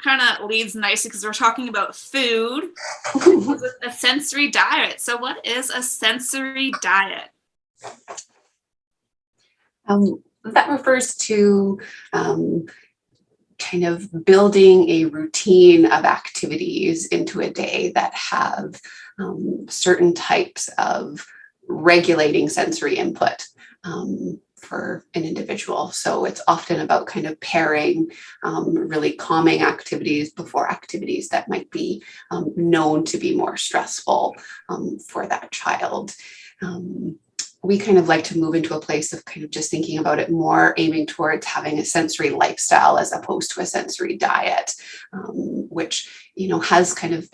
kind of leads nicely because we're talking about food, a sensory diet. So what is a sensory diet? That refers to kind of building a routine of activities into a day that have certain types of regulating sensory input for an individual. So it's often about kind of pairing really calming activities before activities that might be known to be more stressful for that child. We kind of like to move into a place of kind of just thinking about it more, aiming towards having a sensory lifestyle as opposed to a sensory diet, which, you know, has kind of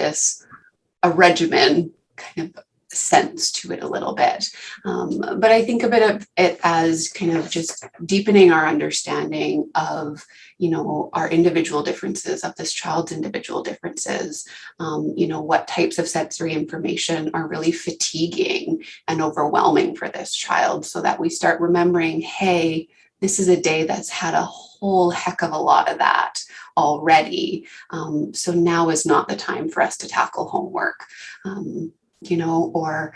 a regimen kind of sense to it a little bit. But I think of it as kind of just deepening our understanding of, you know, our individual differences, of this child's individual differences, you know, what types of sensory information are really fatiguing and overwhelming for this child, so that we start remembering, hey, this is a day that's had a whole heck of a lot of that already. So now is not the time for us to tackle homework. You know, or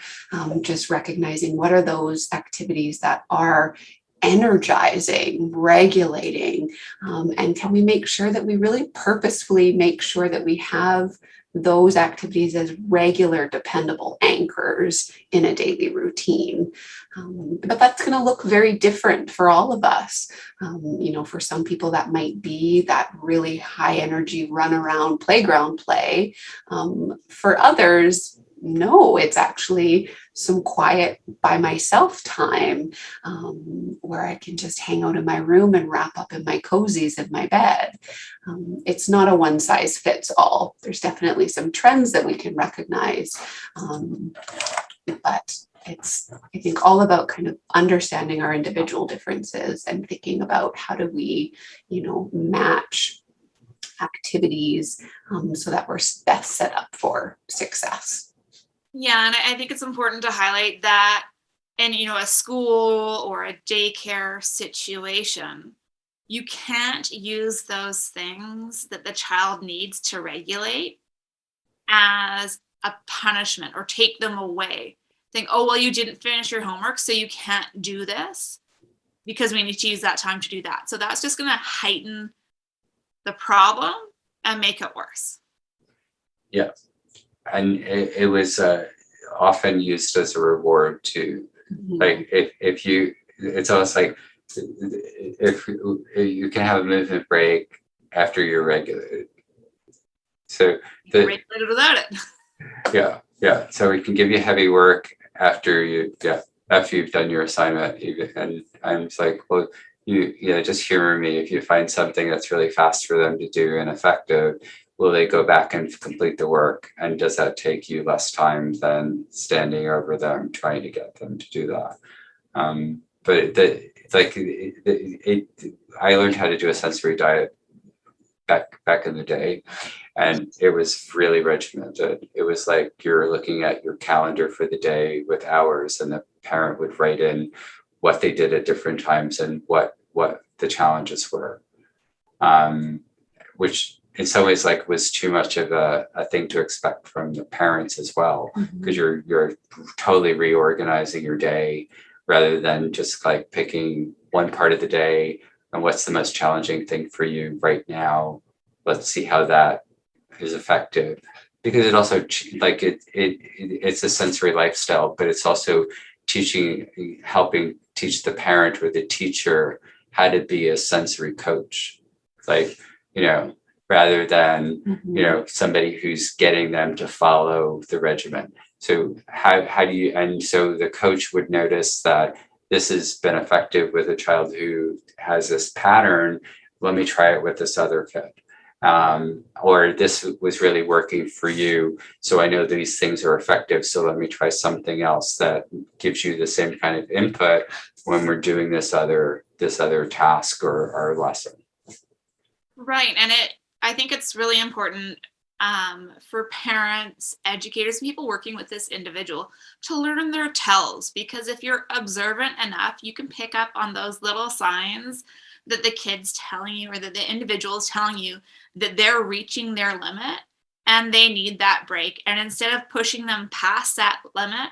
just recognizing what are those activities that are energizing, regulating, and can we make sure that we really purposefully make sure that we have those activities as regular, dependable anchors in a daily routine. But that's going to look very different for all of us. You know, for some people that might be that really high energy run around playground play. For others, no, it's actually some quiet by myself time where I can just hang out in my room and wrap up in my cozies in my bed. It's not a one size fits all. There's definitely some trends that we can recognize, but it's, I think, all about kind of understanding our individual differences and thinking about how do we, you know, match activities so that we're best set up for success. Yeah, and I think it's important to highlight that in, you know, a school or a daycare situation, you can't use those things that the child needs to regulate as a punishment or take them away. Think, oh, well, you didn't finish your homework, so you can't do this because we need to use that time to do that. So that's just going to heighten the problem and make it worse. Yeah. And it was often used as a reward too. Mm-hmm. Like if you, it's almost like if you can have a movement break after you're regulated. So regulated without it. Yeah. So we can give you heavy work after you've done your assignment. And I'm just like, well, just humor me. If you find something that's really fast for them to do and effective, will they go back and complete the work? And does that take you less time than standing over them trying to get them to do that? I learned how to do a sensory diet back in the day, and it was really regimented. It was like you're looking at your calendar for the day with hours, and the parent would write in what they did at different times and what the challenges were, which in some ways like was too much of a thing to expect from the parents as well, because you're totally reorganizing your day rather than just like picking one part of the day and what's the most challenging thing for you right now. Let's see how that is effective, because it also like it's a sensory lifestyle, but it's also helping teach the parent or the teacher how to be a sensory coach, like, you know, rather than, you know, somebody who's getting them to follow the regimen. So how do you, and so the coach would notice that this has been effective with a child who has this pattern. Let me try it with this other kid. Or this was really working for you, so I know these things are effective, so let me try something else that gives you the same kind of input when we're doing this other task or lesson. Right. And I think it's really important for parents, educators, people working with this individual to learn their tells, because if you're observant enough, you can pick up on those little signs that the kid's telling you, or that the individual is telling you that they're reaching their limit and they need that break. And instead of pushing them past that limit,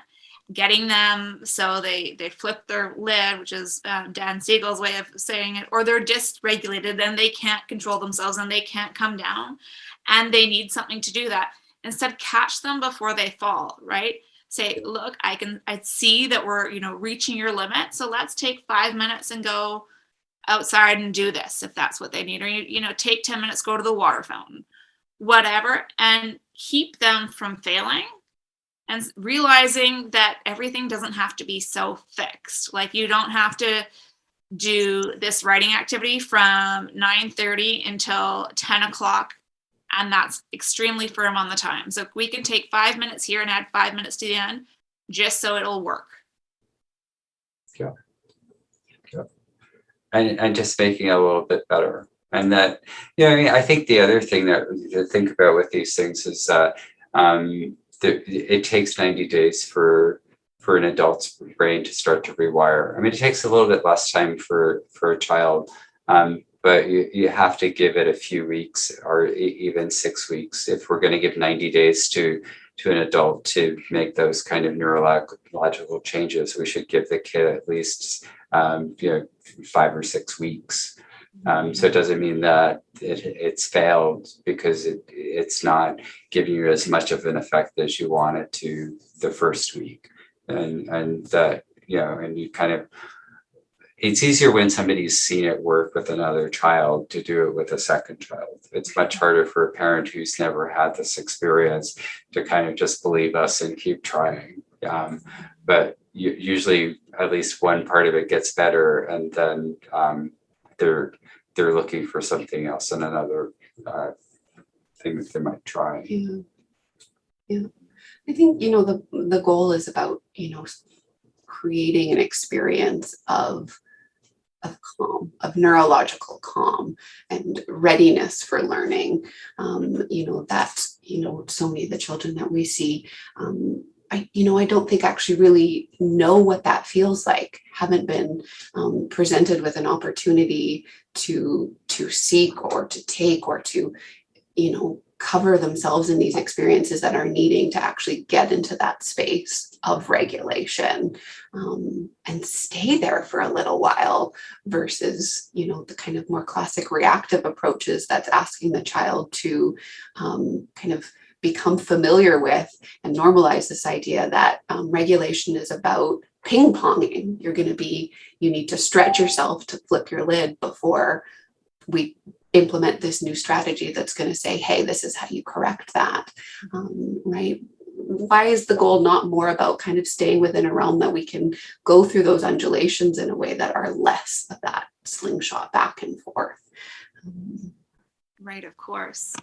getting them so they flip their lid, which is Dan Siegel's way of saying it, or they're dysregulated and they can't control themselves and they can't come down and they need something to do that. Instead, catch them before they fall, right? Say, look, I see that we're, reaching your limit. So let's take 5 minutes and go outside and do this if that's what they need, or, take 10 minutes, go to the water fountain, whatever, and keep them from failing. And realizing that everything doesn't have to be so fixed. Like, you don't have to do this writing activity from 9:30 until 10 o'clock. And that's extremely firm on the time. So we can take 5 minutes here and add 5 minutes to the end, just so it'll work. Yeah. And just making it a little bit better. And that, I think the other thing that to think about with these things is that it takes 90 days for an adult's brain to start to rewire. I mean, it takes a little bit less time for a child, but you have to give it a few weeks or even 6 weeks if we're going to give 90 days to an adult to make those kind of neurological changes. We should give the kid at least 5 or 6 weeks. So it doesn't mean that it's failed because it's not giving you as much of an effect as you want it to the first week. And that, and you kind of, it's easier when somebody's seen it work with another child to do it with a second child. It's much harder for a parent who's never had this experience to kind of just believe us and keep trying. But usually at least one part of it gets better, and then they're looking for something else and another thing that they might try. Yeah. I think, the goal is about, creating an experience of calm, of neurological calm and readiness for learning. So many of the children that we see, I don't think actually really know what that feels like, haven't been presented with an opportunity to seek or to take or to, cover themselves in these experiences that are needing to actually get into that space of regulation and stay there for a little while versus, the kind of more classic reactive approaches that's asking the child to kind of become familiar with and normalize this idea that regulation is about ping-ponging. You need to stretch yourself to flip your lid before we implement this new strategy that's going to say, hey, this is how you correct that, right? Why is the goal not more about kind of staying within a realm that we can go through those undulations in a way that are less of that slingshot back and forth? Right, of course.